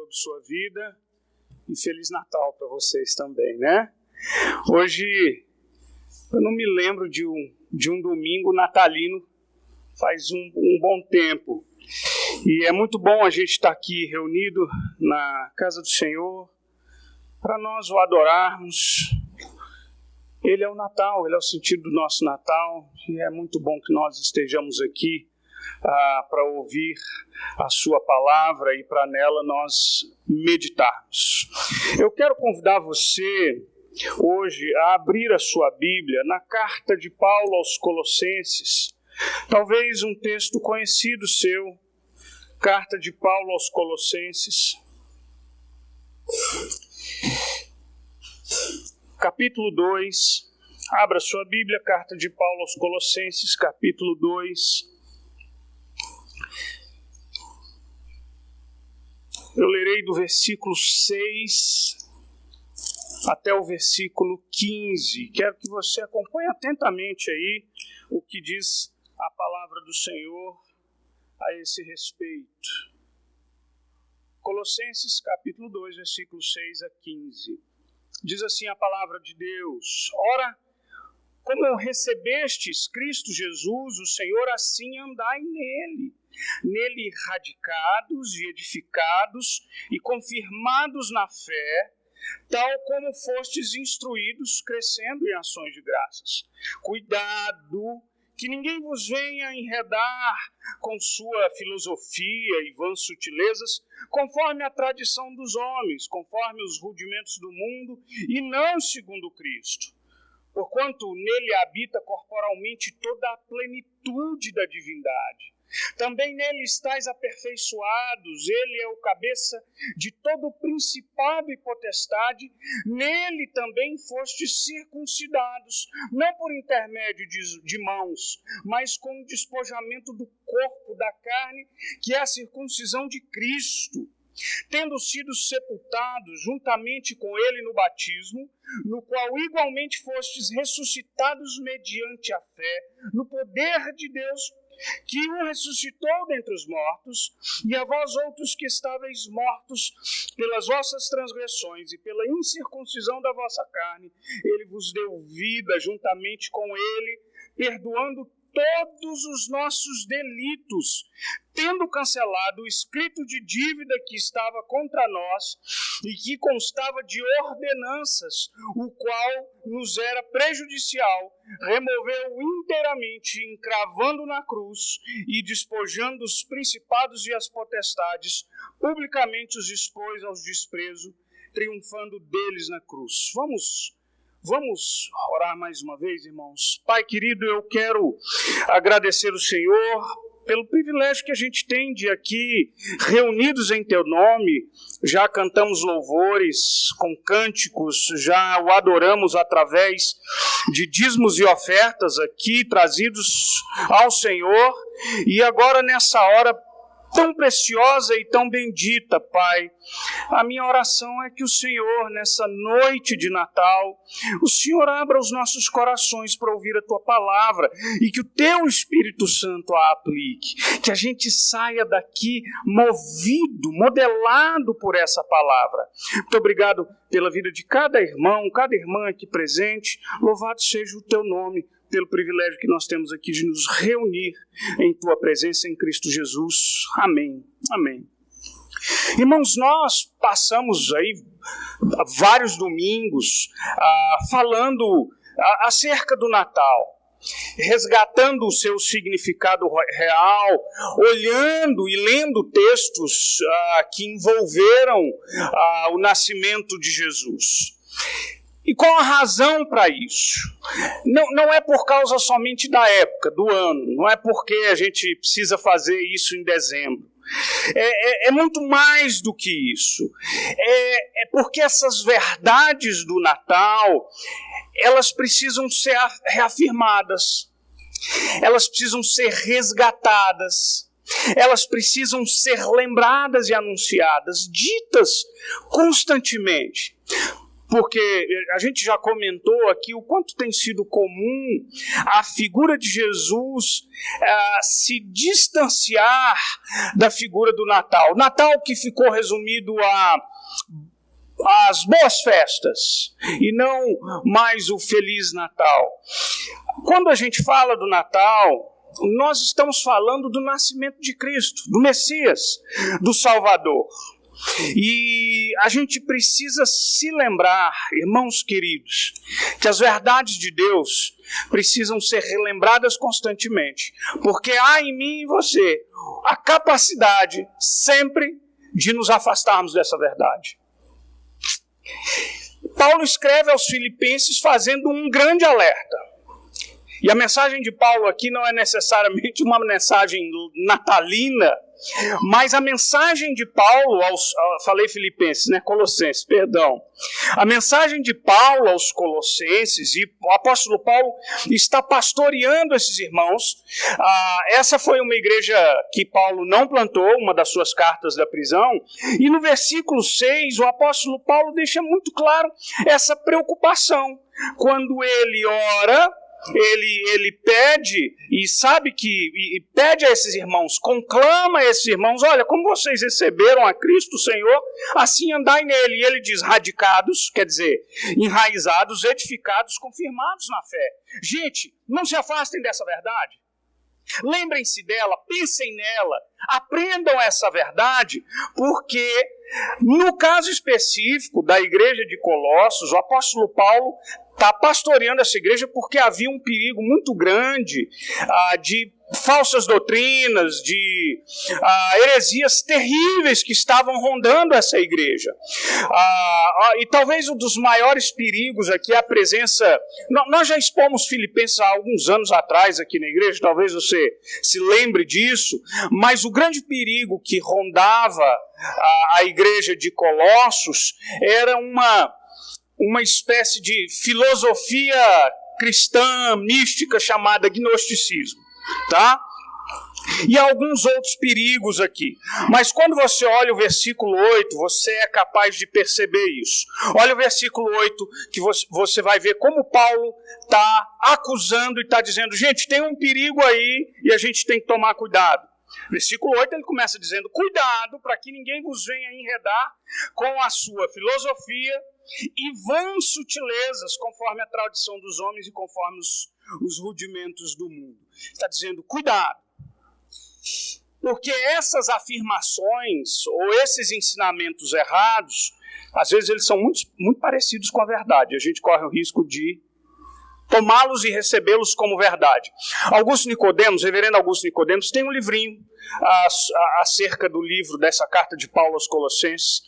sobre sua vida e Feliz Natal para vocês também, né? Hoje, eu não me lembro de um domingo natalino faz um bom tempo. E é muito bom a gente estar aqui reunido na casa do Senhor para nós o adorarmos. Ele é o Natal, ele é o sentido do nosso Natal e é muito bom que nós estejamos aqui para ouvir a sua palavra e para nela nós meditarmos. Eu quero convidar você hoje a abrir a sua Bíblia na carta de Paulo aos Colossenses, talvez um texto conhecido seu, carta de Paulo aos Colossenses, capítulo 2, abra sua Bíblia, carta de Paulo aos Colossenses, capítulo 2. Eu lerei do versículo 6 até o versículo 15. Quero que você acompanhe atentamente aí o que diz a palavra do Senhor a esse respeito. Colossenses capítulo 2, versículos 6 a 15. Diz assim a palavra de Deus: Ora, como recebestes Cristo Jesus, o Senhor, assim andai nele radicados e edificados e confirmados na fé, tal como fostes instruídos, crescendo em ações de graças. Cuidado, que ninguém vos venha enredar com sua filosofia e vãs sutilezas, conforme a tradição dos homens, conforme os rudimentos do mundo, e não segundo Cristo. Porquanto nele habita corporalmente toda a plenitude da divindade. Também nele estáis aperfeiçoados, ele é o cabeça de todo o principado e potestade, nele também fostes circuncidados, não por intermédio de mãos, mas com o despojamento do corpo, da carne, que é a circuncisão de Cristo, tendo sido sepultados juntamente com ele no batismo, no qual igualmente fostes ressuscitados mediante a fé, no poder de Deus, que o ressuscitou dentre os mortos, e a vós outros que estáveis mortos pelas vossas transgressões e pela incircuncisão da vossa carne, ele vos deu vida juntamente com ele, perdoando todos os nossos delitos, tendo cancelado o escrito de dívida que estava contra nós e que constava de ordenanças, o qual nos era prejudicial, removeu inteiramente, encravando na cruz e despojando os principados e as potestades, publicamente os expôs aos desprezo, triunfando deles na cruz. Vamos orar mais uma vez, irmãos. Pai querido, eu quero agradecer o Senhor pelo privilégio que a gente tem de aqui, reunidos em Teu nome, já cantamos louvores com cânticos, já o adoramos através de dízimos e ofertas aqui, trazidos ao Senhor, e agora nessa hora tão preciosa e tão bendita, Pai, a minha oração é que o Senhor, nessa noite de Natal, o Senhor abra os nossos corações para ouvir a Tua palavra e que o Teu Espírito Santo a aplique, que a gente saia daqui movido, modelado por essa palavra. Muito obrigado pela vida de cada irmão, cada irmã aqui presente, louvado seja o Teu nome, pelo privilégio que nós temos aqui de nos reunir em Tua presença em Cristo Jesus. Amém. Amém. Irmãos, nós passamos aí vários domingos falando acerca do Natal, resgatando o seu significado real, olhando e lendo textos que envolveram o nascimento de Jesus. E qual a razão para isso? Não é por causa somente da época, do ano, não é porque a gente precisa fazer isso em dezembro. É muito mais do que isso. É porque essas verdades do Natal, elas precisam ser reafirmadas, elas precisam ser resgatadas, elas precisam ser lembradas e anunciadas, ditas constantemente. porque a gente já comentou aqui o quanto tem sido comum a figura de Jesus se distanciar da figura do Natal. Natal que ficou resumido às boas festas e não mais o Feliz Natal. Quando a gente fala do Natal, nós estamos falando do nascimento de Cristo, do Messias, do Salvador. E a gente precisa se lembrar, irmãos queridos, que as verdades de Deus precisam ser relembradas constantemente, porque há em mim e em você a capacidade sempre de nos afastarmos dessa verdade. Paulo escreve aos Filipenses fazendo um grande alerta. E a mensagem de Paulo aqui não é necessariamente uma mensagem natalina, mas a mensagem de Paulo falei Filipenses, Colossenses, perdão. A mensagem de Paulo aos Colossenses, e o apóstolo Paulo está pastoreando esses irmãos. Essa foi uma igreja que Paulo não plantou, uma das suas cartas da prisão, e no versículo 6, o apóstolo Paulo deixa muito claro essa preocupação. Quando ele ora, ele pede e sabe que pede a esses irmãos, conclama a esses irmãos: olha, como vocês receberam a Cristo Senhor, assim andai nele. E ele diz radicados, quer dizer, enraizados, edificados, confirmados na fé. Gente, não se afastem dessa verdade. Lembrem-se dela, pensem nela, aprendam essa verdade, porque no caso específico da igreja de Colossos, o apóstolo Paulo está pastoreando essa igreja porque havia um perigo muito grande de falsas doutrinas, de heresias terríveis que estavam rondando essa igreja. E talvez um dos maiores perigos aqui é a presença... Nós já expomos Filipenses há alguns anos atrás aqui na igreja, talvez você se lembre disso, mas o grande perigo que rondava a igreja de Colossos era uma espécie de filosofia cristã mística chamada gnosticismo, tá? E alguns outros perigos aqui. Mas quando você olha o versículo 8, você é capaz de perceber isso. Olha o versículo 8, que você vai ver como Paulo está acusando e está dizendo: gente, tem um perigo aí e a gente tem que tomar cuidado. Versículo 8, ele começa dizendo: cuidado para que ninguém vos venha enredar com a sua filosofia e vãs sutilezas, conforme a tradição dos homens e conforme os rudimentos do mundo. Está dizendo: cuidado, porque essas afirmações ou esses ensinamentos errados, às vezes eles são muito parecidos com a verdade. A gente corre o risco de tomá-los e recebê-los como verdade. Reverendo Augusto Nicodemos, tem um livrinho acerca do livro dessa carta de Paulo aos Colossenses,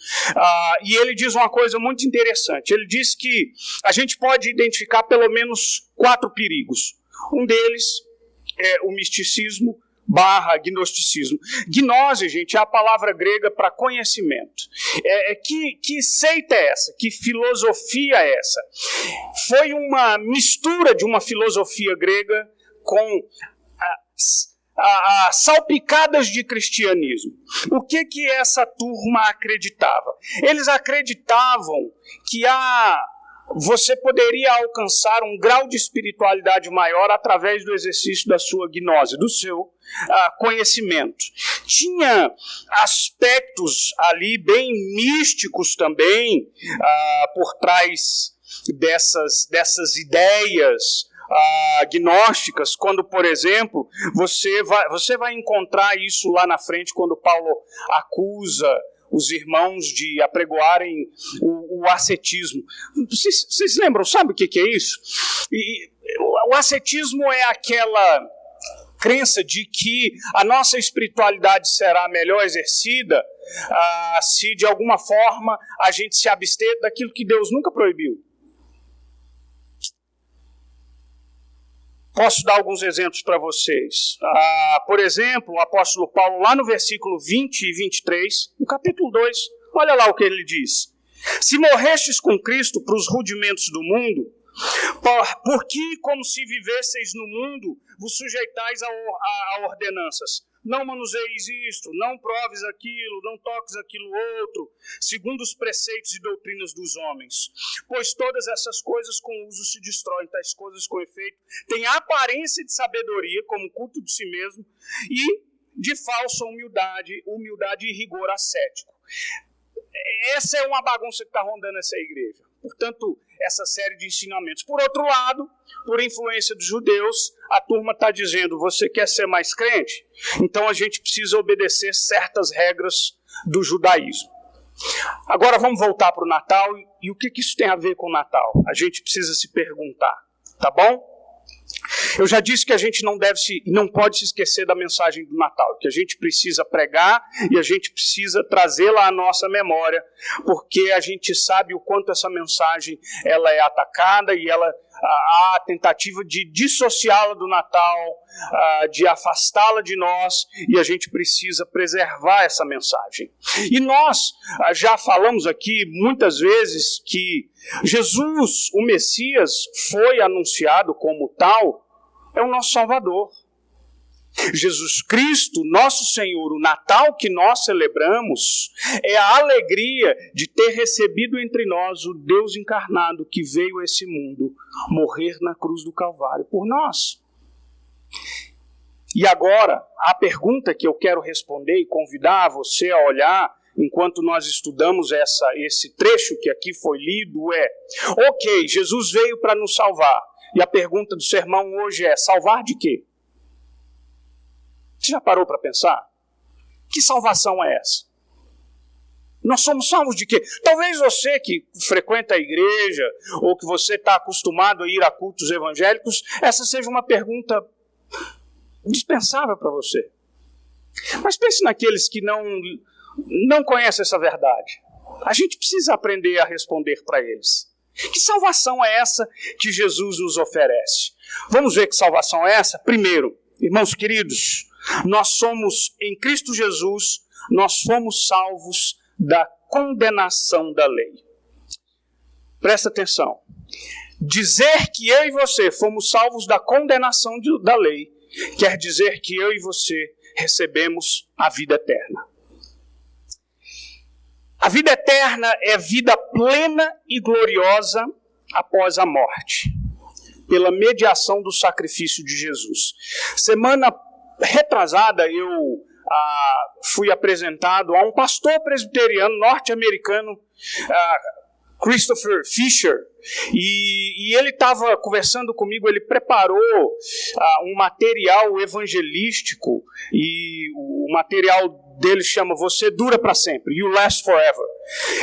e ele diz uma coisa muito interessante. Ele diz que a gente pode identificar pelo menos 4 perigos. Um deles é o misticismo / gnosticismo. Gnose, gente, é a palavra grega para conhecimento. Que seita é essa? Que filosofia é essa? Foi uma mistura de uma filosofia grega com salpicadas de cristianismo. O que essa turma acreditava? Eles acreditavam que você poderia alcançar um grau de espiritualidade maior através do exercício da sua gnose, do seu conhecimento. Tinha aspectos ali bem místicos também por trás dessas ideias gnósticas, quando, por exemplo, você vai encontrar isso lá na frente quando Paulo acusa os irmãos de apregoarem o ascetismo. Vocês lembram, sabe o que é isso? O ascetismo é aquela crença de que a nossa espiritualidade será melhor exercida se de alguma forma a gente se abster daquilo que Deus nunca proibiu. Posso dar alguns exemplos para vocês. Por exemplo, o apóstolo Paulo, lá no versículo 20 e 23, no capítulo 2, olha lá o que ele diz. Se morrestes com Cristo para os rudimentos do mundo, porque, como se vivesseis no mundo, vos sujeitais a ordenanças. não manuseis isto, não proves aquilo, não toques aquilo outro, segundo os preceitos e doutrinas dos homens. Pois todas essas coisas com uso se destroem, tais coisas com efeito têm aparência de sabedoria, como culto de si mesmo, e de falsa humildade e rigor ascético. Essa é uma bagunça que está rondando essa igreja. Portanto, essa série de ensinamentos. Por outro lado, por influência dos judeus, a turma está dizendo, você quer ser mais crente? Então a gente precisa obedecer certas regras do judaísmo. Agora vamos voltar para o Natal. E o que isso tem a ver com o Natal? A gente precisa se perguntar, tá bom? Eu já disse que a gente não pode se esquecer da mensagem do Natal, que a gente precisa pregar e a gente precisa trazê-la à nossa memória, porque a gente sabe o quanto essa mensagem ela é atacada e há a tentativa de dissociá-la do Natal, de afastá-la de nós, e a gente precisa preservar essa mensagem. E nós já falamos aqui muitas vezes que Jesus, o Messias, foi anunciado como tal, é o nosso Salvador. Jesus Cristo, nosso Senhor, o Natal que nós celebramos, é a alegria de ter recebido entre nós o Deus encarnado que veio a esse mundo morrer na cruz do Calvário por nós. E agora, a pergunta que eu quero responder e convidar você a olhar enquanto nós estudamos esse trecho que aqui foi lido é: ok, Jesus veio para nos salvar. E a pergunta do sermão hoje é: salvar de quê? Você já parou para pensar? Que salvação é essa? Nós somos salvos de quê? Talvez você que frequenta a igreja ou que você está acostumado a ir a cultos evangélicos, essa seja uma pergunta dispensável para você. Mas pense naqueles que não conhecem essa verdade. A gente precisa aprender a responder para eles. Que salvação é essa que Jesus nos oferece? Vamos ver que salvação é essa? Primeiro, irmãos queridos, nós somos, em Cristo Jesus, nós fomos salvos da condenação da lei. Presta atenção. Dizer que eu e você fomos salvos da condenação da lei quer dizer que eu e você recebemos a vida eterna. A vida eterna é vida plena e gloriosa após a morte, pela mediação do sacrifício de Jesus. Semana retrasada eu fui apresentado a um pastor presbiteriano norte-americano, Christopher Fisher, e ele estava conversando comigo. Ele preparou um material evangelístico, e o material dele chama Você Dura para Sempre, You Last Forever.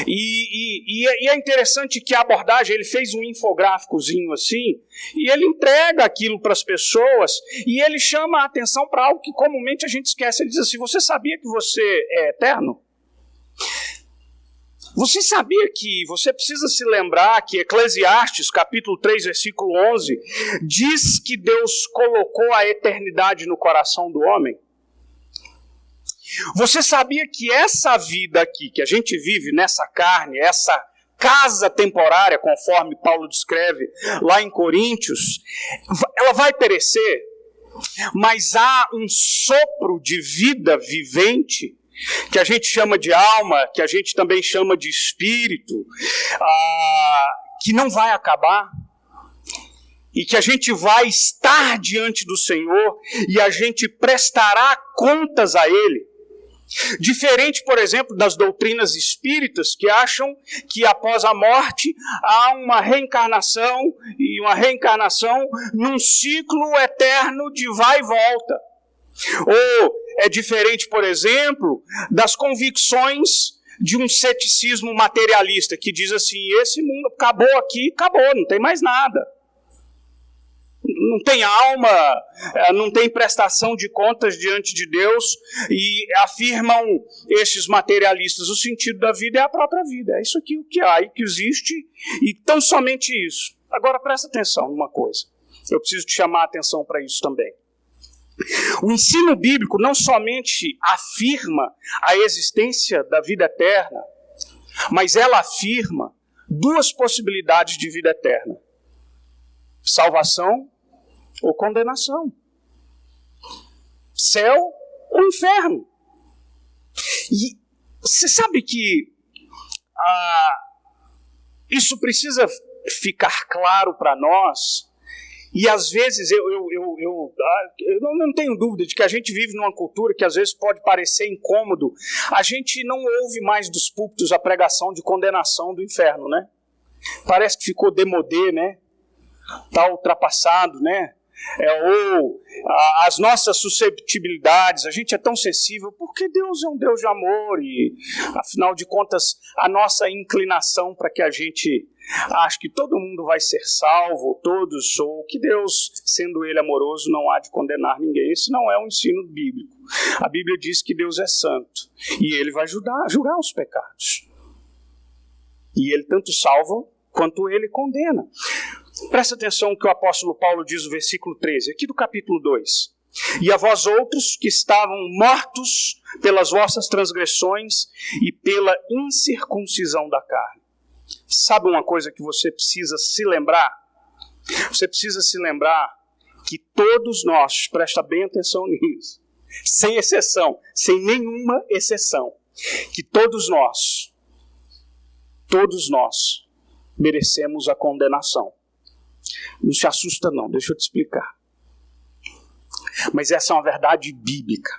E é interessante que a abordagem, ele fez um infográficozinho assim, e ele entrega aquilo para as pessoas, e ele chama a atenção para algo que comumente a gente esquece. Ele diz assim: você sabia que você é eterno? Você sabia que você precisa se lembrar que Eclesiastes, capítulo 3, versículo 11, diz que Deus colocou a eternidade no coração do homem? Você sabia que essa vida aqui, que a gente vive nessa carne, essa casa temporária, conforme Paulo descreve lá em Coríntios, ela vai perecer, mas há um sopro de vida vivente, que a gente chama de alma, que a gente também chama de espírito, que não vai acabar, e que a gente vai estar diante do Senhor, e a gente prestará contas a Ele. Diferente, por exemplo, das doutrinas espíritas, que acham que após a morte há uma reencarnação, e uma reencarnação num ciclo eterno de vai e volta. Ou é diferente, por exemplo, das convicções de um ceticismo materialista, que diz assim: esse mundo acabou aqui, acabou, não tem mais nada. Não tem alma, não tem prestação de contas diante de Deus, e afirmam esses materialistas: o sentido da vida é a própria vida, é isso aqui o que há e que existe, e tão somente isso. Agora presta atenção numa coisa, eu preciso te chamar a atenção para isso também. O ensino bíblico não somente afirma a existência da vida eterna, mas ela afirma duas possibilidades de vida eterna: salvação ou condenação, céu o inferno. E você sabe que isso precisa ficar claro para nós. E às vezes eu não tenho dúvida de que a gente vive numa cultura que às vezes pode parecer incômodo. A gente não ouve mais dos púlpitos a pregação de condenação do inferno, né? Parece que ficou demodê, né? Está ultrapassado, né? Ou as nossas susceptibilidades, a gente é tão sensível porque Deus é um Deus de amor e, afinal de contas, a nossa inclinação para que a gente ache que todo mundo vai ser salvo, todos, ou que Deus, sendo Ele amoroso, não há de condenar ninguém. Esse não é um ensino bíblico. A Bíblia diz que Deus é santo e Ele vai julgar os pecados. E Ele tanto salva quanto Ele condena. Presta atenção no que o apóstolo Paulo diz no versículo 13, aqui do capítulo 2. E a vós outros que estavam mortos pelas vossas transgressões e pela incircuncisão da carne. Sabe uma coisa que você precisa se lembrar? Você precisa se lembrar que todos nós, presta bem atenção nisso, sem exceção, sem nenhuma exceção, que todos nós merecemos a condenação. Não se assusta não, deixa eu te explicar. Mas essa é uma verdade bíblica.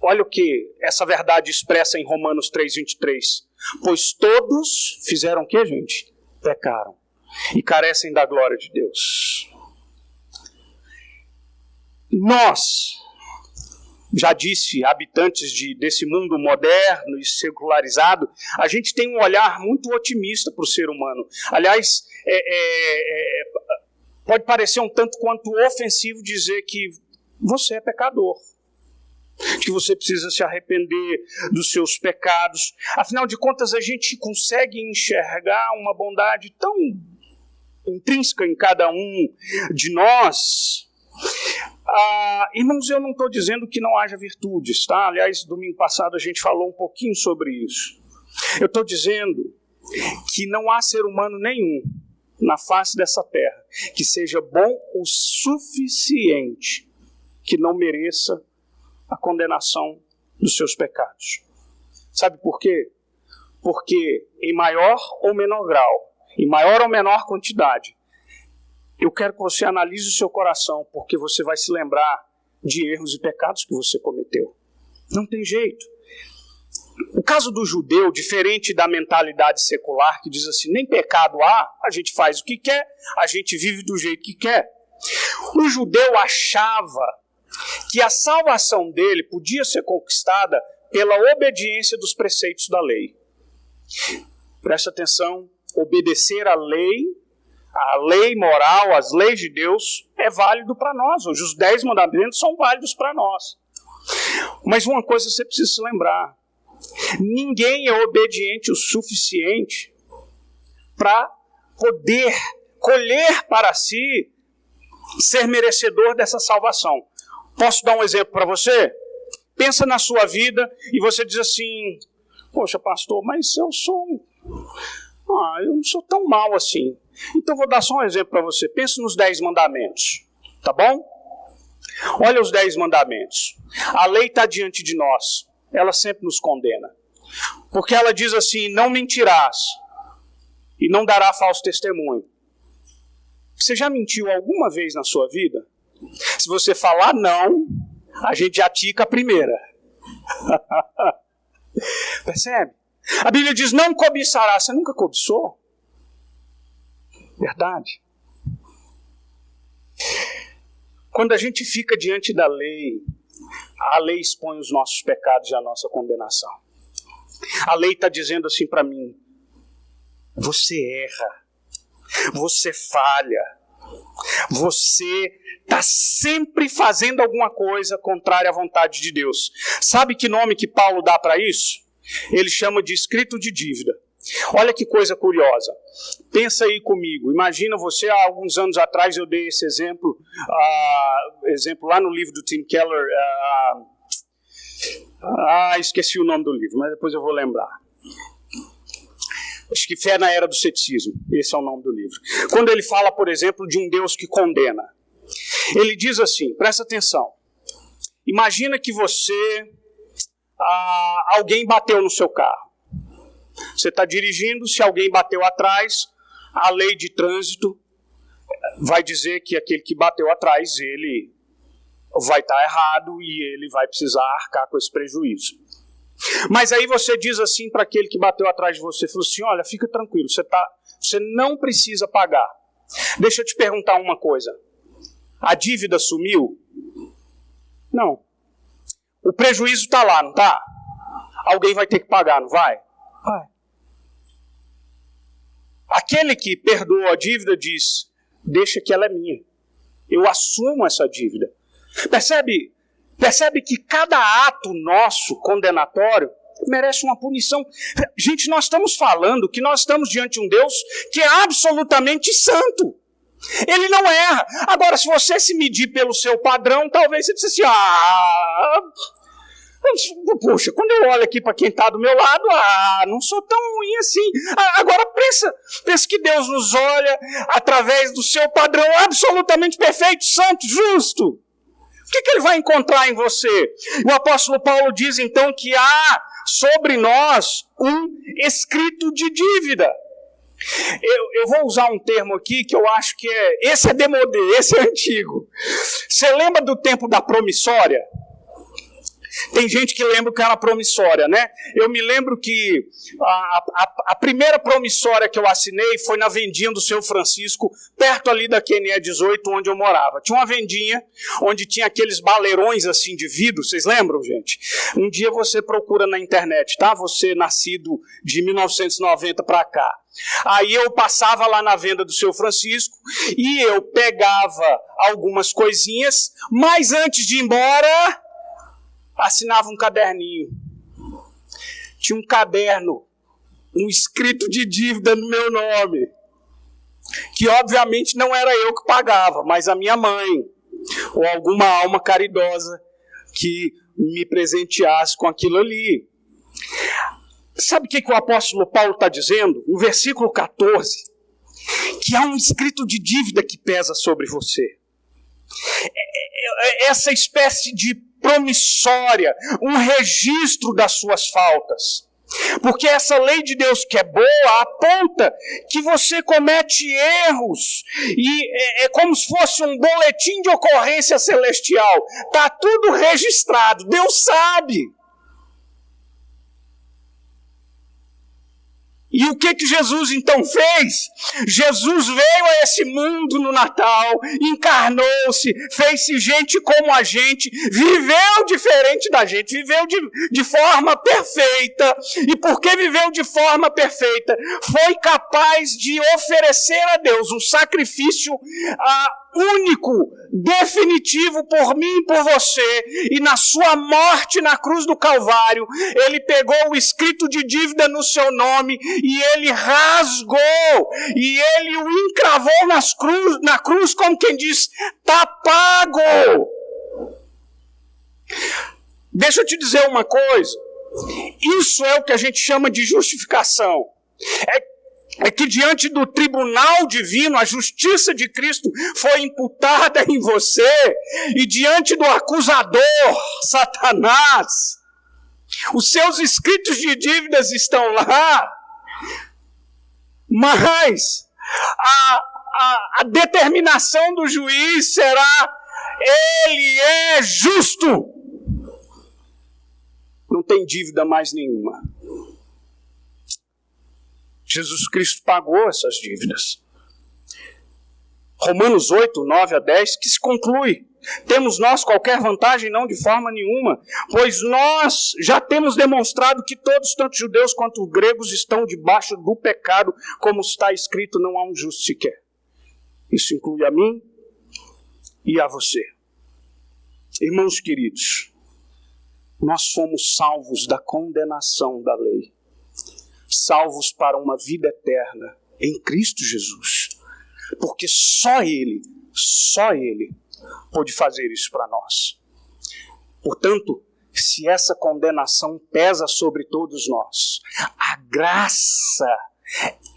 Olha o que essa verdade expressa em Romanos 3:23. Pois todos fizeram o que, gente? Pecaram. E carecem da glória de Deus. Nós, já disse, habitantes desse mundo moderno e secularizado, a gente tem um olhar muito otimista para o ser humano. Aliás, pode parecer um tanto quanto ofensivo dizer que você é pecador, que você precisa se arrepender dos seus pecados. Afinal de contas, a gente consegue enxergar uma bondade tão intrínseca em cada um de nós. Irmãos, eu não estou dizendo que não haja virtudes, tá? Aliás, domingo passado a gente falou um pouquinho sobre isso. Eu estou dizendo que não há ser humano nenhum na face dessa terra que seja bom o suficiente que não mereça a condenação dos seus pecados. Sabe por quê? Porque em maior ou menor grau, em maior ou menor quantidade, eu quero que você analise o seu coração, porque você vai se lembrar de erros e pecados que você cometeu. Não tem jeito. O caso do judeu, diferente da mentalidade secular, que diz assim, nem pecado há, a gente faz o que quer, a gente vive do jeito que quer. O judeu achava que a salvação dele podia ser conquistada pela obediência dos preceitos da lei. Presta atenção, obedecer à lei, a lei moral, as leis de Deus, é válido para nós. Hoje os 10 mandamentos são válidos para nós. Mas uma coisa você precisa se lembrar. Ninguém é obediente o suficiente para poder colher para si, ser merecedor dessa salvação. Posso dar um exemplo para você? Pensa na sua vida e você diz assim, poxa pastor, mas eu não sou tão mal assim. Então vou dar só um exemplo para você. Pensa nos 10 mandamentos, tá bom? Olha os 10 mandamentos. A lei está diante de nós. Ela sempre nos condena. Porque ela diz assim, não mentirás e não dará falso testemunho. Você já mentiu alguma vez na sua vida? Se você falar não, a gente já tica a primeira. Percebe? A Bíblia diz, não cobiçarás. Você nunca cobiçou? Verdade. Quando a gente fica diante da lei, a lei expõe os nossos pecados e a nossa condenação. A lei está dizendo assim para mim, você erra, você falha, você está sempre fazendo alguma coisa contrária à vontade de Deus. Sabe que nome que Paulo dá para isso? Ele chama de escrito de dívida. Olha que coisa curiosa. Pensa aí comigo. Imagina você, há alguns anos atrás eu dei esse exemplo lá no livro do Tim Keller. Esqueci o nome do livro, mas depois eu vou lembrar. Acho que Fé na Era do Ceticismo. Esse é o nome do livro. Quando ele fala, por exemplo, de um Deus que condena. Ele diz assim, presta atenção. Imagina que alguém bateu no seu carro. Você está dirigindo, se alguém bateu atrás, a lei de trânsito vai dizer que aquele que bateu atrás, ele vai estar errado e ele vai precisar arcar com esse prejuízo. Mas aí você diz assim para aquele que bateu atrás de você, falou assim, olha, fica tranquilo, você não precisa pagar. Deixa eu te perguntar uma coisa, a dívida sumiu? Não. O prejuízo está lá, não está? Alguém vai ter que pagar, não vai? Vai. Aquele que perdoou a dívida diz, deixa que ela é minha. Eu assumo essa dívida. Percebe que cada ato nosso condenatório merece uma punição. Gente, nós estamos falando que nós estamos diante de um Deus que é absolutamente santo. Ele não erra. Agora, se você se medir pelo seu padrão, talvez você disse assim, poxa, quando eu olho aqui para quem está do meu lado, não sou tão ruim assim. Agora pensa que Deus nos olha através do seu padrão absolutamente perfeito, santo, justo. O que ele vai encontrar em você? O apóstolo Paulo diz então que há sobre nós um escrito de dívida. Eu vou usar um termo aqui que eu acho que esse é demodé, esse é antigo. Você lembra do tempo da promissória? Tem gente que lembra que era promissória, né? Eu me lembro que a primeira promissória que eu assinei foi na vendinha do Seu Francisco, perto ali da QNE 18, onde eu morava. Tinha uma vendinha onde tinha aqueles baleirões assim de vidro, vocês lembram, gente? Um dia você procura na internet, tá? Você nascido de 1990 para cá. Aí eu passava lá na venda do Seu Francisco e eu pegava algumas coisinhas, mas antes de ir embora, assinava um caderninho. Tinha um caderno, um escrito de dívida no meu nome, que obviamente não era eu que pagava, mas a minha mãe, ou alguma alma caridosa que me presenteasse com aquilo ali. Sabe o que o apóstolo Paulo está dizendo? No versículo 14, que há um escrito de dívida que pesa sobre você. Essa espécie de promissória, um registro das suas faltas. Porque essa lei de Deus que é boa aponta que você comete erros e é como se fosse um boletim de ocorrência celestial. Está tudo registrado, Deus sabe. E o que Jesus então fez? Jesus veio a esse mundo no Natal, encarnou-se, fez-se gente como a gente, viveu diferente da gente, viveu de forma perfeita. E porque viveu de forma perfeita, foi capaz de oferecer a Deus um sacrifício único, definitivo por mim e por você, e na sua morte na cruz do Calvário, ele pegou o escrito de dívida no seu nome, e ele rasgou, e ele o encravou na cruz, como quem diz, está pago. Deixa eu te dizer uma coisa, isso é o que a gente chama de justificação. É que diante do tribunal divino, a justiça de Cristo foi imputada em você, e diante do acusador, Satanás, os seus escritos de dívidas estão lá, mas a determinação do juiz será, ele é justo. Não tem dívida mais nenhuma. Jesus Cristo pagou essas dívidas. Romanos 8, 9 a 10, que se conclui. Temos nós qualquer vantagem? Não, de forma nenhuma. Pois nós já temos demonstrado que todos, tanto judeus quanto gregos, estão debaixo do pecado, como está escrito, não há um justo sequer. Isso inclui a mim e a você. Irmãos queridos, nós fomos salvos da condenação da lei. Salvos para uma vida eterna em Cristo Jesus. Porque só Ele pôde fazer isso para nós. Portanto, se essa condenação pesa sobre todos nós, a graça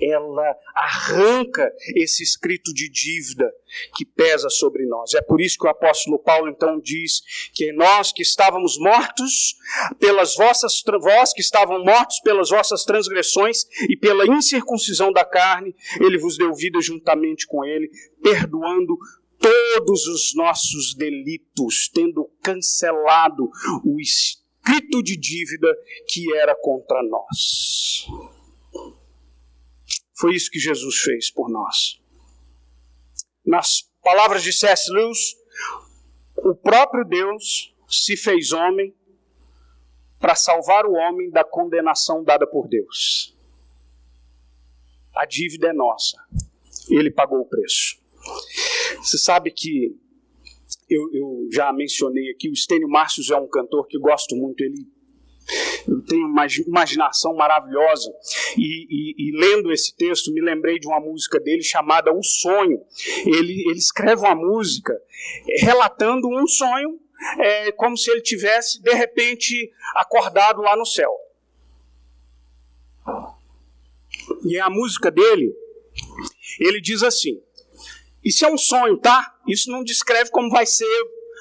ela arranca esse escrito de dívida que pesa sobre nós. É por isso que o apóstolo Paulo então diz que nós que estávamos mortos vós que estavam mortos pelas vossas transgressões e pela incircuncisão da carne, ele vos deu vida juntamente com ele, perdoando todos os nossos delitos, tendo cancelado o escrito de dívida que era contra nós. Foi isso que Jesus fez por nós. Nas palavras de C.S. Lewis, o próprio Deus se fez homem para salvar o homem da condenação dada por Deus. A dívida é nossa. Ele pagou o preço. Você sabe que eu já mencionei aqui, o Stênio Márcios é um cantor que gosto muito, ele tem uma imaginação maravilhosa, e lendo esse texto me lembrei de uma música dele chamada O Sonho. Ele escreve uma música relatando um sonho, como se ele tivesse de repente acordado lá no céu. E a música dele, ele diz assim: isso é um sonho, tá? Isso não descreve como vai ser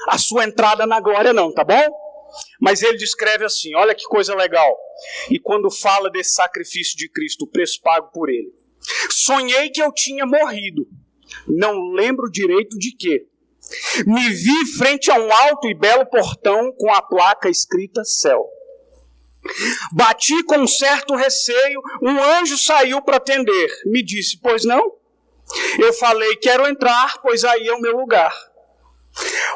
a sua entrada na glória não, tá bom? Mas ele descreve assim, olha que coisa legal. E quando fala desse sacrifício de Cristo, o preço pago por ele. Sonhei que eu tinha morrido. Não lembro direito de quê. Me vi frente a um alto e belo portão com a placa escrita céu. Bati com um certo receio, um anjo saiu para atender. Me disse, pois não? Eu falei, quero entrar, pois aí é o meu lugar.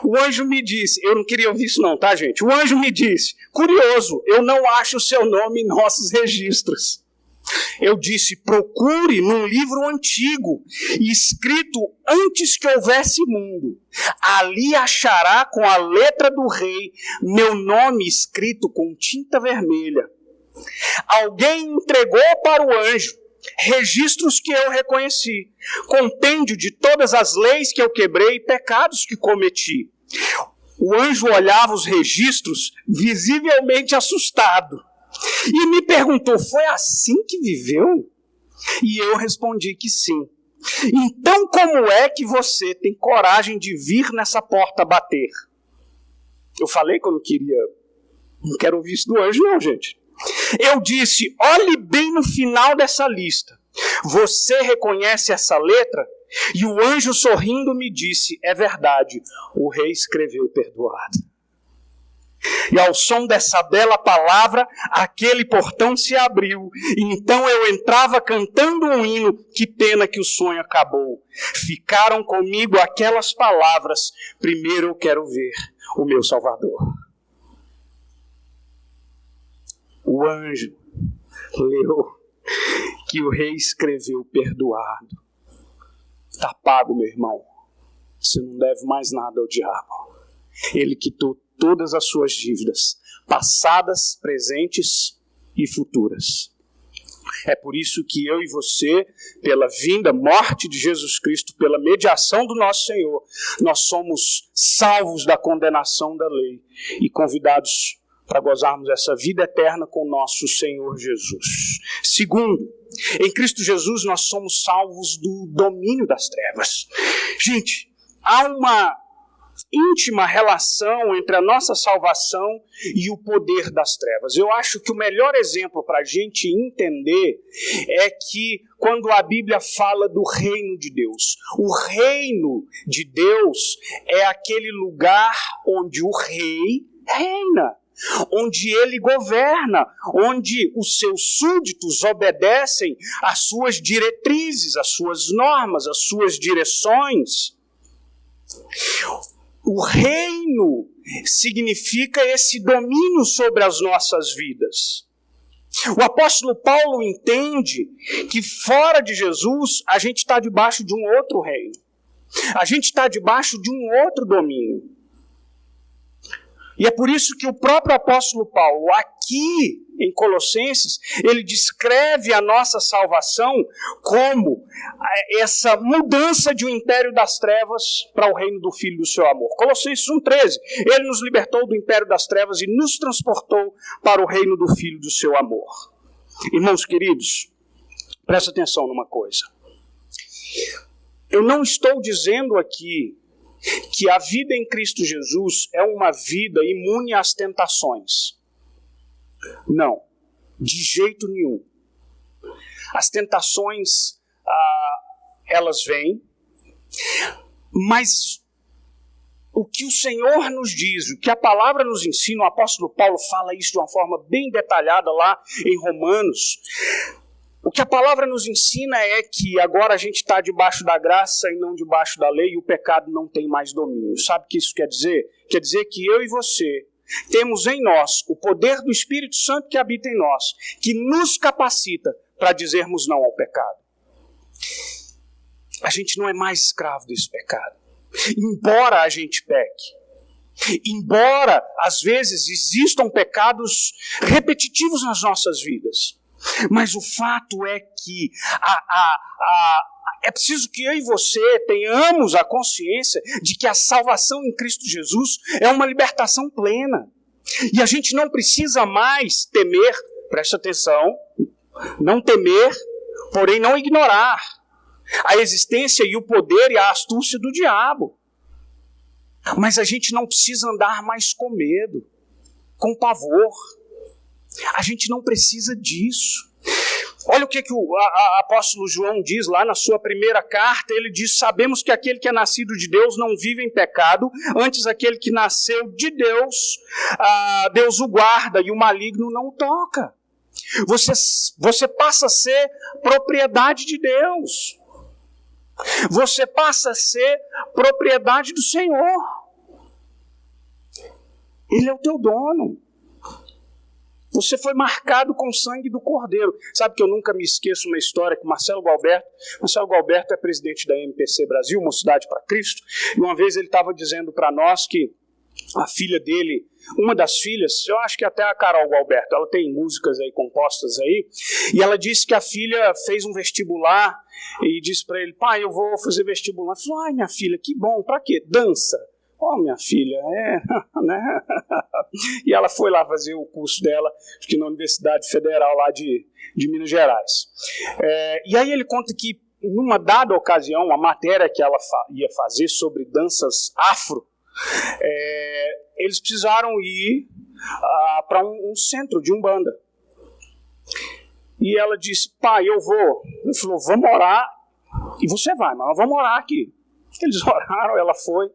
O anjo me disse, eu não queria ouvir isso não, tá gente? O anjo me disse, curioso, eu não acho o seu nome em nossos registros. Eu disse, procure num livro antigo, escrito antes que houvesse mundo. Ali achará com a letra do rei meu nome escrito com tinta vermelha. Alguém entregou para o anjo registros que eu reconheci, compêndio de todas as leis que eu quebrei e pecados que cometi. O anjo olhava os registros visivelmente assustado e me perguntou, foi assim que viveu? E eu respondi que sim. Então como é que você tem coragem de vir nessa porta bater? Eu falei que eu não quero ouvir isso do anjo não, gente. Eu disse, olhe bem no final dessa lista. Você reconhece essa letra? E o anjo sorrindo me disse, é verdade, o rei escreveu perdoado. E ao som dessa bela palavra, aquele portão se abriu. E então eu entrava cantando um hino, que pena que o sonho acabou. Ficaram comigo aquelas palavras, primeiro eu quero ver o meu Salvador. O anjo leu que o rei escreveu perdoado. Está pago, meu irmão. Você não deve mais nada ao diabo. Ele quitou todas as suas dívidas, passadas, presentes e futuras. É por isso que eu e você, pela vinda, morte de Jesus Cristo, pela mediação do nosso Senhor, nós somos salvos da condenação da lei e convidados para gozarmos essa vida eterna com nosso Senhor Jesus. Segundo, em Cristo Jesus nós somos salvos do domínio das trevas. Gente, há uma íntima relação entre a nossa salvação e o poder das trevas. Eu acho que o melhor exemplo para a gente entender é que quando a Bíblia fala do reino de Deus, o reino de Deus é aquele lugar onde o rei reina, onde ele governa, onde os seus súditos obedecem às suas diretrizes, às suas normas, às suas direções. O reino significa esse domínio sobre as nossas vidas. O apóstolo Paulo entende que fora de Jesus a gente está debaixo de um outro reino. A gente está debaixo de um outro domínio. E é por isso que o próprio apóstolo Paulo, aqui em Colossenses, ele descreve a nossa salvação como essa mudança de um império das trevas para o reino do Filho do seu amor. Colossenses 1,13, ele nos libertou do império das trevas e nos transportou para o reino do Filho do seu amor. Irmãos queridos, Presta atenção numa coisa. Eu não estou dizendo aqui que a vida em Cristo Jesus é uma vida imune às tentações. Não, de jeito nenhum. As tentações, elas vêm, mas o que o Senhor nos diz, o que a palavra nos ensina, o apóstolo Paulo fala isso de uma forma bem detalhada lá em Romanos. O que a palavra nos ensina é que agora a gente está debaixo da graça e não debaixo da lei, e o pecado não tem mais domínio. Sabe o que isso quer dizer? Quer dizer que eu e você temos em nós o poder do Espírito Santo que habita em nós, que nos capacita para dizermos não ao pecado. A gente não é mais escravo desse pecado. Embora a gente peque, embora às vezes existam pecados repetitivos nas nossas vidas, mas o fato é que é preciso que eu e você tenhamos a consciência de que a salvação em Cristo Jesus é uma libertação plena. E a gente não precisa mais temer, preste atenção, não temer, porém não ignorar a existência e o poder e a astúcia do diabo. Mas a gente não precisa andar mais com medo, com pavor. A gente não precisa disso. Olha o que o apóstolo João diz lá na sua primeira carta. Ele diz: sabemos que aquele que é nascido de Deus não vive em pecado, antes aquele que nasceu de Deus, Deus o guarda e o maligno não o toca. Você passa a ser propriedade de Deus. Você passa a ser propriedade do Senhor. Ele é o teu dono. Você foi marcado com o sangue do Cordeiro. Sabe que eu nunca me esqueço uma história com Marcelo Gualberto é presidente da MPC Brasil, Mocidade para Cristo, e uma vez ele estava dizendo para nós que a filha dele, uma das filhas, eu acho que até a Carol Gualberto, ela tem músicas aí compostas aí, e ela disse que a filha fez um vestibular e disse para ele: pai, eu vou fazer vestibular. Ele falou: ai, minha filha, que bom, para quê? Dança. Oh, minha filha, né? E ela foi lá fazer o curso dela, acho que na Universidade Federal lá de Minas Gerais. E aí ele conta que, numa dada ocasião, uma matéria que ela ia fazer sobre danças afro, eles precisaram ir para um centro de Umbanda. E ela disse: pai, eu vou. Ele falou: vamos orar, e você vai, mas nós vamos orar aqui. Eles oraram, ela foi.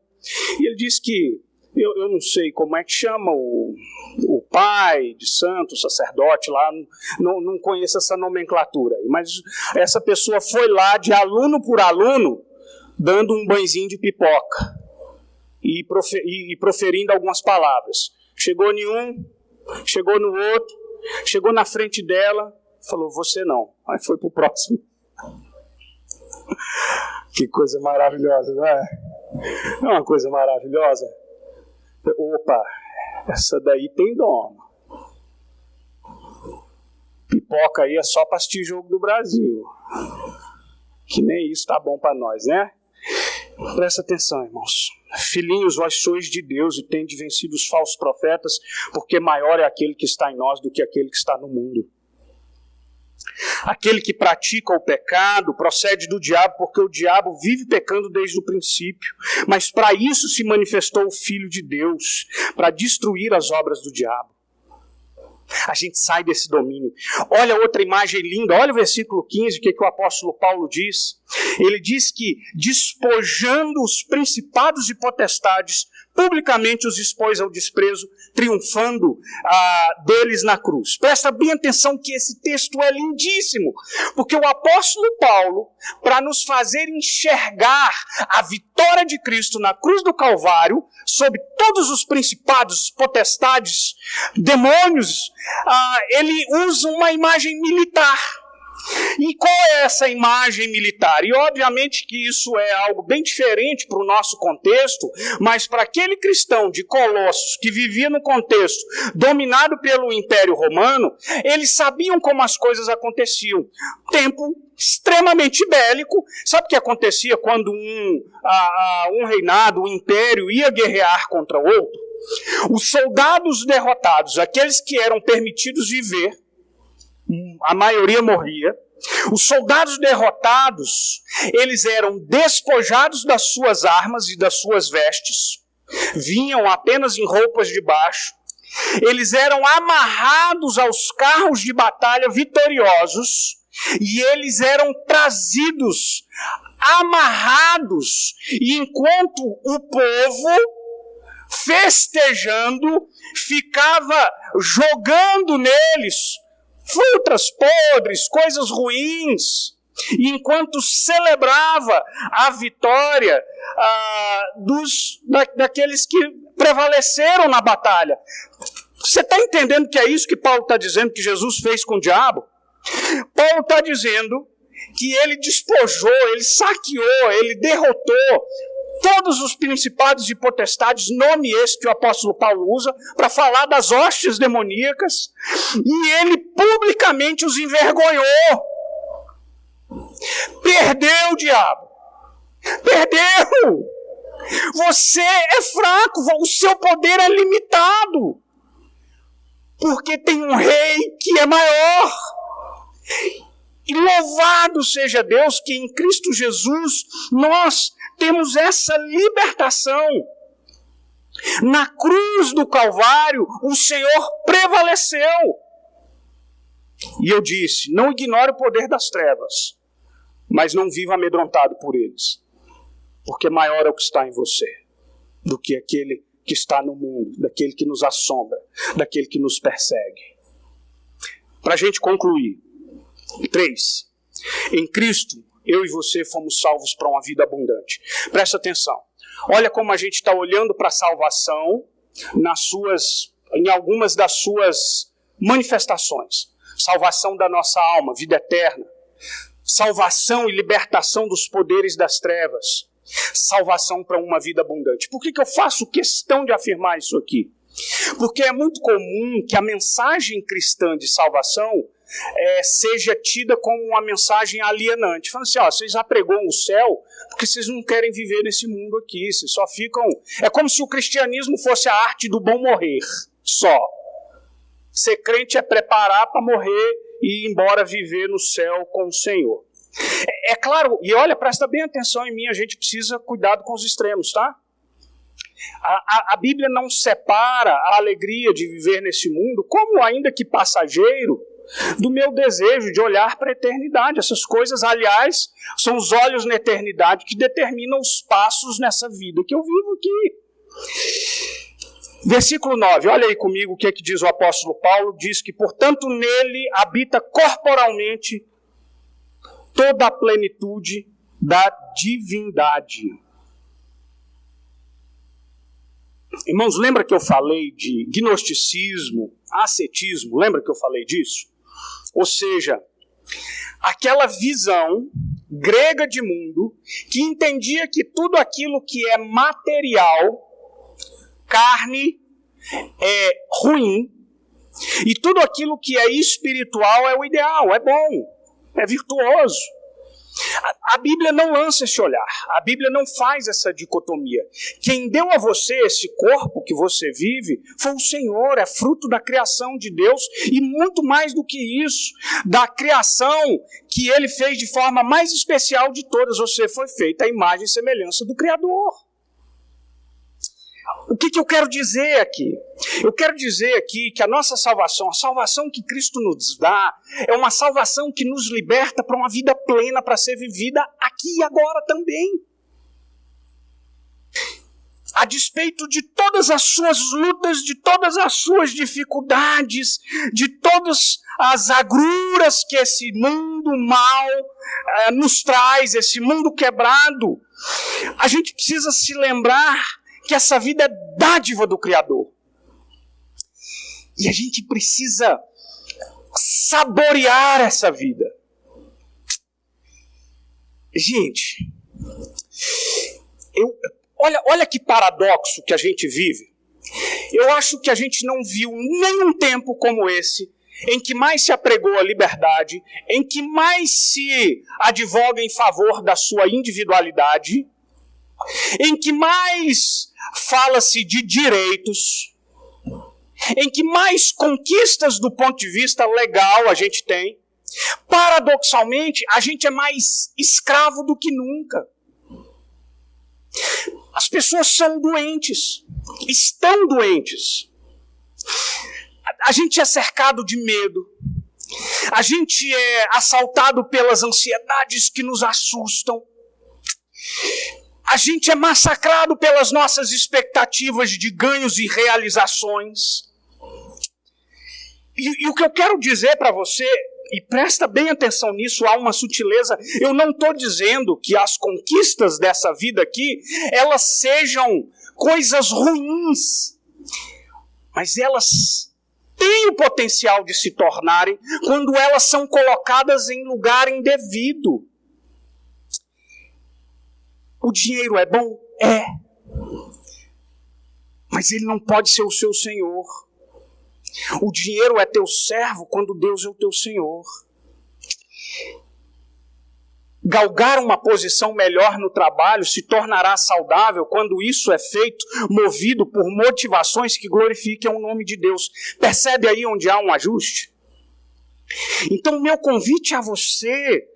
E ele disse que, eu não sei como é que chama o pai de santo, o sacerdote lá, não conheço essa nomenclatura, mas essa pessoa foi lá de aluno por aluno, dando um banhozinho de pipoca e proferindo algumas palavras. Chegou em um, chegou no outro, chegou na frente dela, falou: você não. Aí foi pro próximo. Que coisa maravilhosa, não é? Não é uma coisa maravilhosa? Opa, essa daí tem dono. Pipoca aí é só para assistir jogo do Brasil. Que nem isso tá bom para nós, né? Presta atenção, irmãos. Filhinhos, vós sois de Deus e tendes vencido os falsos profetas, porque maior é aquele que está em nós do que aquele que está no mundo. Aquele que pratica o pecado procede do diabo, porque o diabo vive pecando desde o princípio. Mas para isso se manifestou o Filho de Deus, para destruir as obras do diabo. A gente sai desse domínio. Olha outra imagem linda, olha o versículo 15, o que o apóstolo Paulo diz. Ele diz que, despojando os principados e potestades, publicamente os expôs ao desprezo, triunfando deles na cruz. Presta bem atenção que esse texto é lindíssimo, porque o apóstolo Paulo, para nos fazer enxergar a vitória de Cristo na cruz do Calvário, sobre todos os principados, potestades, demônios, ele usa uma imagem militar. E qual é essa imagem militar? E obviamente que isso é algo bem diferente para o nosso contexto, mas para aquele cristão de Colossos que vivia no contexto dominado pelo Império Romano, eles sabiam como as coisas aconteciam. Tempo extremamente bélico. Sabe o que acontecia quando um reinado, um império ia guerrear contra outro? Os soldados derrotados, aqueles que eram permitidos viver, a maioria morria, Os soldados derrotados, eles eram despojados das suas armas e das suas vestes, vinham apenas em roupas de baixo, eles eram amarrados aos carros de batalha vitoriosos e eles eram trazidos, amarrados, e enquanto o povo, festejando, ficava jogando neles frutas podres, coisas ruins, e enquanto celebrava a vitória daqueles que prevaleceram na batalha. Você está entendendo que é isso que Paulo está dizendo que Jesus fez com o diabo? Paulo está dizendo que ele despojou, ele saqueou, ele derrotou todos os principados e potestades, nome esse que o apóstolo Paulo usa para falar das hostes demoníacas, e ele publicamente os envergonhou. Perdeu, diabo. Perdeu. Você é fraco, o seu poder é limitado, porque tem um rei que é maior. E louvado seja Deus que em Cristo Jesus nós temos essa libertação. Na cruz do Calvário, o Senhor prevaleceu. E eu disse, não ignore o poder das trevas, mas não viva amedrontado por eles, porque maior é o que está em você do que aquele que está no mundo, daquele que nos assombra, daquele que nos persegue. Para a gente concluir, 3. Em Cristo, eu e você fomos salvos para uma vida abundante. Presta atenção. Olha como a gente está olhando para a salvação em algumas das suas manifestações. Salvação da nossa alma, vida eterna. Salvação e libertação dos poderes das trevas. Salvação para uma vida abundante. Por que eu faço questão de afirmar isso aqui? Porque é muito comum que a mensagem cristã de salvação seja tida como uma mensagem alienante. Falando assim, vocês apregam o céu porque vocês não querem viver nesse mundo aqui. Vocês só ficam... É como se o cristianismo fosse a arte do bom morrer, só. Ser crente é preparar para morrer e ir embora viver no céu com o Senhor. É claro, e olha, presta bem atenção em mim, a gente precisa cuidado com os extremos, tá? A Bíblia não separa a alegria de viver nesse mundo, como ainda que passageiro, do meu desejo de olhar para a eternidade. Essas coisas, aliás, são os olhos na eternidade que determinam os passos nessa vida que eu vivo aqui. Versículo 9, olha aí comigo o que diz o apóstolo Paulo. Diz que, portanto, nele habita corporalmente toda a plenitude da divindade. Irmãos, lembra que eu falei de gnosticismo, ascetismo? Lembra que eu falei disso? Ou seja, aquela visão grega de mundo que entendia que tudo aquilo que é material, carne, é ruim, e tudo aquilo que é espiritual é o ideal, é bom, é virtuoso. A Bíblia não lança esse olhar, a Bíblia não faz essa dicotomia. Quem deu a você esse corpo que você vive foi o Senhor, é fruto da criação de Deus, e muito mais do que isso, da criação que Ele fez de forma mais especial de todas. Você foi feita à imagem e semelhança do Criador. O que eu quero dizer aqui? Eu quero dizer aqui que a nossa salvação, a salvação que Cristo nos dá, é uma salvação que nos liberta para uma vida plena, para ser vivida aqui e agora também. A despeito de todas as suas lutas, de todas as suas dificuldades, de todas as agruras que esse mundo mau nos traz, esse mundo quebrado, a gente precisa se lembrar que essa vida é dádiva do Criador. E a gente precisa saborear essa vida. Gente, olha que paradoxo que a gente vive. Eu acho que a gente não viu nenhum tempo como esse, em que mais se apregou a liberdade, em que mais se advoga em favor da sua individualidade, em que mais fala-se de direitos, em que mais conquistas do ponto de vista legal a gente tem. Para paradoxalmente, a gente é mais escravo do que nunca. As pessoas são doentes, estão doentes. A gente é cercado de medo. A gente é assaltado pelas ansiedades que nos assustam. A gente é massacrado pelas nossas expectativas de ganhos e realizações. E o que eu quero dizer para você, e presta bem atenção nisso, há uma sutileza, eu não estou dizendo que as conquistas dessa vida aqui, elas sejam coisas ruins, mas elas têm o potencial de se tornarem quando elas são colocadas em lugar indevido. O dinheiro é bom? É. Mas ele não pode ser o seu senhor. O dinheiro é teu servo quando Deus é o teu senhor. Galgar uma posição melhor no trabalho se tornará saudável quando isso é feito movido por motivações que glorifiquem o nome de Deus. Percebe aí onde há um ajuste? Então, meu convite a você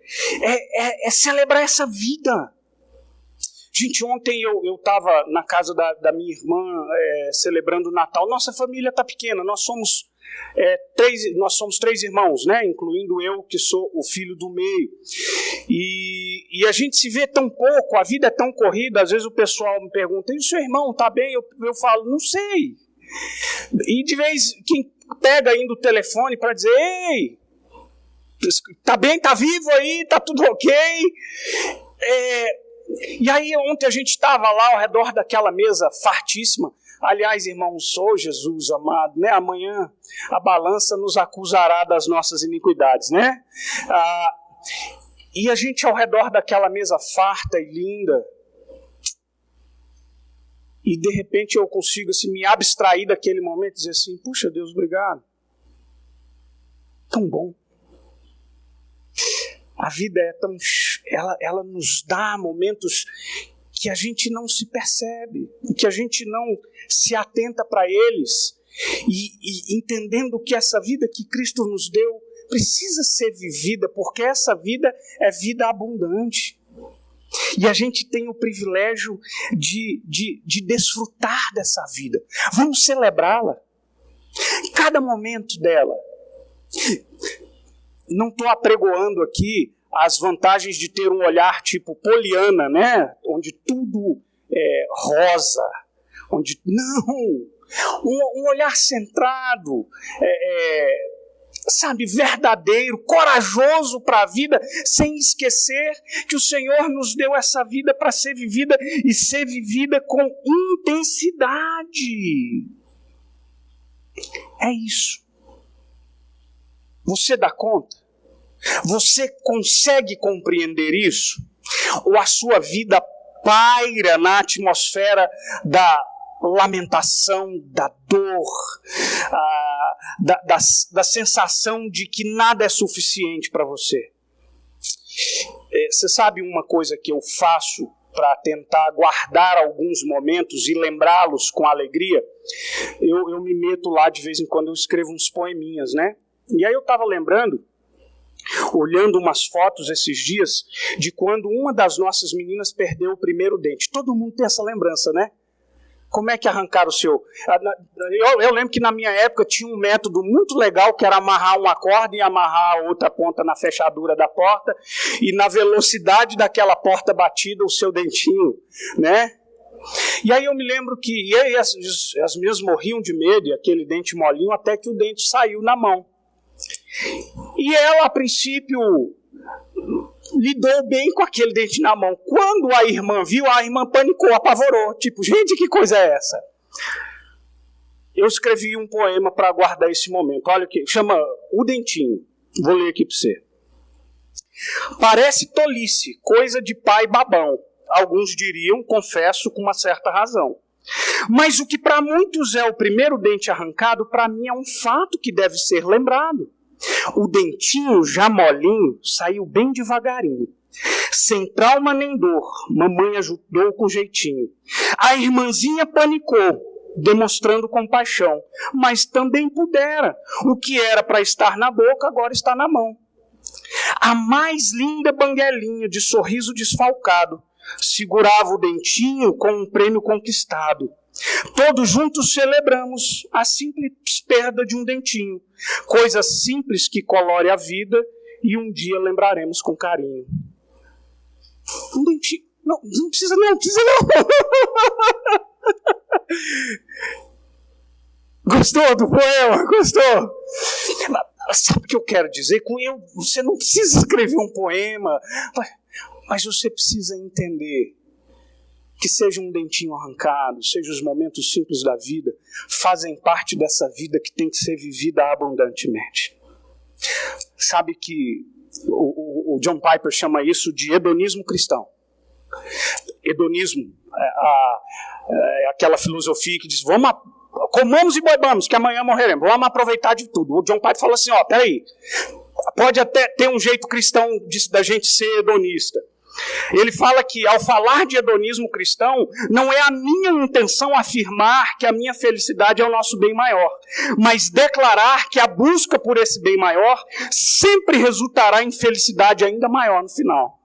é celebrar essa vida. Gente, ontem eu estava na casa da minha irmã celebrando o Natal. Nossa família está pequena, nós somos três irmãos, né? Incluindo eu, que sou o filho do meio. E a gente se vê tão pouco, a vida é tão corrida. Às vezes o pessoal me pergunta, e o seu irmão está bem? Eu falo, não sei. E de vez, quem pega ainda o telefone para dizer, ei, tá bem, tá vivo aí, tá tudo ok? E aí ontem a gente estava lá ao redor daquela mesa fartíssima. Aliás, irmãos, Jesus amado, né? Amanhã a balança nos acusará das nossas iniquidades, né? E a gente ao redor daquela mesa farta e linda. E de repente eu consigo assim, me abstrair daquele momento e dizer assim, puxa Deus, obrigado. Tão bom. A vida é tão... Ela nos dá momentos que a gente não se percebe, que a gente não se atenta para eles. E entendendo que essa vida que Cristo nos deu precisa ser vivida, porque essa vida é vida abundante. E a gente tem o privilégio de desfrutar dessa vida. Vamos celebrá-la. Cada momento dela. Não estou apregoando aqui as vantagens de ter um olhar tipo Poliana, né? Onde tudo é rosa. Não! Um olhar centrado, sabe, verdadeiro, corajoso para a vida, sem esquecer que o Senhor nos deu essa vida para ser vivida e ser vivida com intensidade. É isso. Você dá conta? Você consegue compreender isso? Ou a sua vida paira na atmosfera da lamentação, da dor, da sensação de que nada é suficiente para você? Você sabe uma coisa que eu faço para tentar guardar alguns momentos e lembrá-los com alegria? Eu me meto lá de vez em quando, eu escrevo uns poeminhas, né? E aí eu estava lembrando, olhando umas fotos esses dias, de quando uma das nossas meninas perdeu o primeiro dente. Todo mundo tem essa lembrança, né? Como é que arrancaram o seu? Eu lembro que na minha época tinha um método muito legal, que era amarrar uma corda e amarrar a outra ponta na fechadura da porta, e na velocidade daquela porta batida, o seu dentinho, né? E aí eu me lembro que as minhas morriam de medo, e aquele dente molinho, até que o dente saiu na mão. E ela, a princípio, lidou bem com aquele dente na mão. Quando a irmã viu, a irmã panicou, apavorou. Tipo, gente, que coisa é essa? Eu escrevi um poema para guardar esse momento. Olha aqui, chama O Dentinho. Vou ler aqui para você. Parece tolice, coisa de pai babão. Alguns diriam, confesso, com uma certa razão. Mas o que para muitos é o primeiro dente arrancado, para mim é um fato que deve ser lembrado. O dentinho, já molinho, saiu bem devagarinho. Sem trauma nem dor, mamãe ajudou com jeitinho. A irmãzinha panicou, demonstrando compaixão, mas também pudera. O que era para estar na boca, agora está na mão. A mais linda banguelinha de sorriso desfalcado segurava o dentinho com um prêmio conquistado. Todos juntos celebramos a simples perda de um dentinho, coisa simples que colore a vida e um dia lembraremos com carinho. Um dentinho. Não precisa não. Gostou do poema? Gostou? Sabe o que eu quero dizer? Você não precisa escrever um poema, mas você precisa entender que seja um dentinho arrancado, seja os momentos simples da vida, fazem parte dessa vida que tem que ser vivida abundantemente. Sabe que o John Piper chama isso de hedonismo cristão. Hedonismo é aquela filosofia que diz, comamos e bebamos, que amanhã morreremos, vamos aproveitar de tudo. O John Piper fala assim, peraí, pode até ter um jeito cristão da gente ser hedonista. Ele fala que, ao falar de hedonismo cristão, não é a minha intenção afirmar que a minha felicidade é o nosso bem maior, mas declarar que a busca por esse bem maior sempre resultará em felicidade ainda maior no final.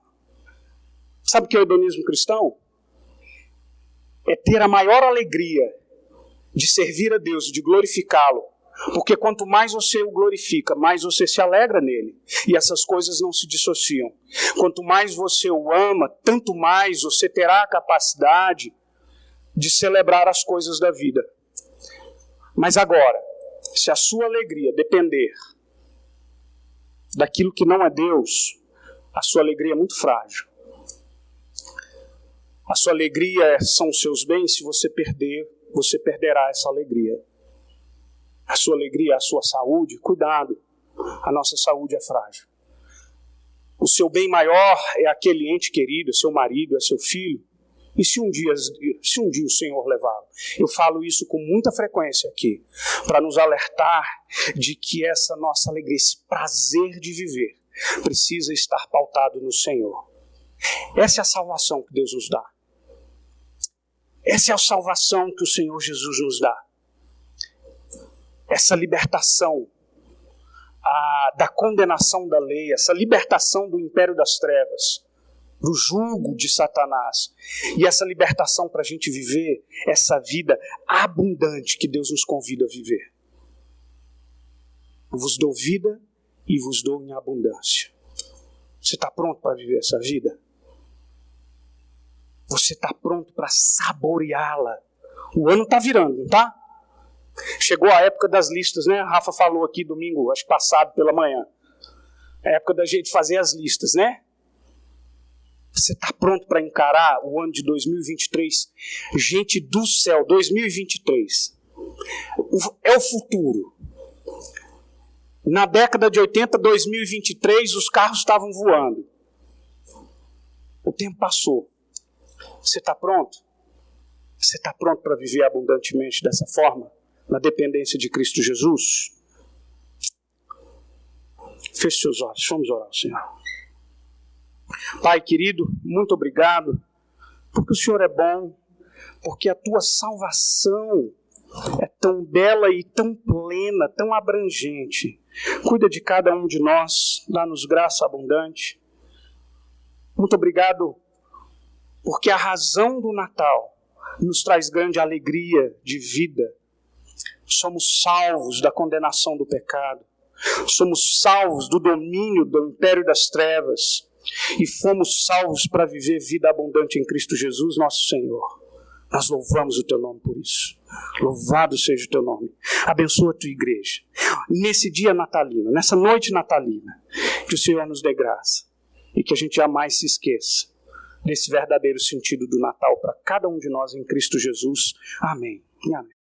Sabe o que é o hedonismo cristão? É ter a maior alegria de servir a Deus e de glorificá-lo, porque quanto mais você o glorifica, mais você se alegra nele. E essas coisas não se dissociam. Quanto mais você o ama, tanto mais você terá a capacidade de celebrar as coisas da vida. Mas agora, se a sua alegria depender daquilo que não é Deus, a sua alegria é muito frágil. A sua alegria são os seus bens. Se você perder, você perderá essa alegria. A sua alegria, a sua saúde, cuidado, a nossa saúde é frágil. O seu bem maior é aquele ente querido, é seu marido, é seu filho. E se um dia o Senhor levá-lo? Eu falo isso com muita frequência aqui, para nos alertar de que essa nossa alegria, esse prazer de viver, precisa estar pautado no Senhor. Essa é a salvação que Deus nos dá. Essa é a salvação que o Senhor Jesus nos dá. Essa libertação da condenação da lei, essa libertação do império das trevas, do jugo de Satanás, e essa libertação para a gente viver essa vida abundante que Deus nos convida a viver. Eu vos dou vida e vos dou em abundância. Você está pronto para viver essa vida? Você está pronto para saboreá-la? O ano está virando, não está? Chegou a época das listas, né? A Rafa falou aqui domingo, acho passado pela manhã. É a época da gente fazer as listas, né? Você está pronto para encarar o ano de 2023? Gente do céu, 2023 é o futuro. Na década de 80, 2023, os carros estavam voando. O tempo passou. Você está pronto? Você está pronto para viver abundantemente dessa forma? Na dependência de Cristo Jesus? Feche seus olhos, vamos orar ao Senhor. Pai querido, muito obrigado, porque o Senhor é bom, porque a tua salvação é tão bela e tão plena, tão abrangente. Cuida de cada um de nós, dá-nos graça abundante. Muito obrigado, porque a razão do Natal nos traz grande alegria de vida. Somos salvos da condenação do pecado. Somos salvos do domínio do império das trevas. E fomos salvos para viver vida abundante em Cristo Jesus, nosso Senhor. Nós louvamos o teu nome por isso. Louvado seja o teu nome. Abençoa a tua igreja. Nesse dia natalino, nessa noite natalina, que o Senhor nos dê graça. E que a gente jamais se esqueça desse verdadeiro sentido do Natal para cada um de nós em Cristo Jesus. Amém. E amém.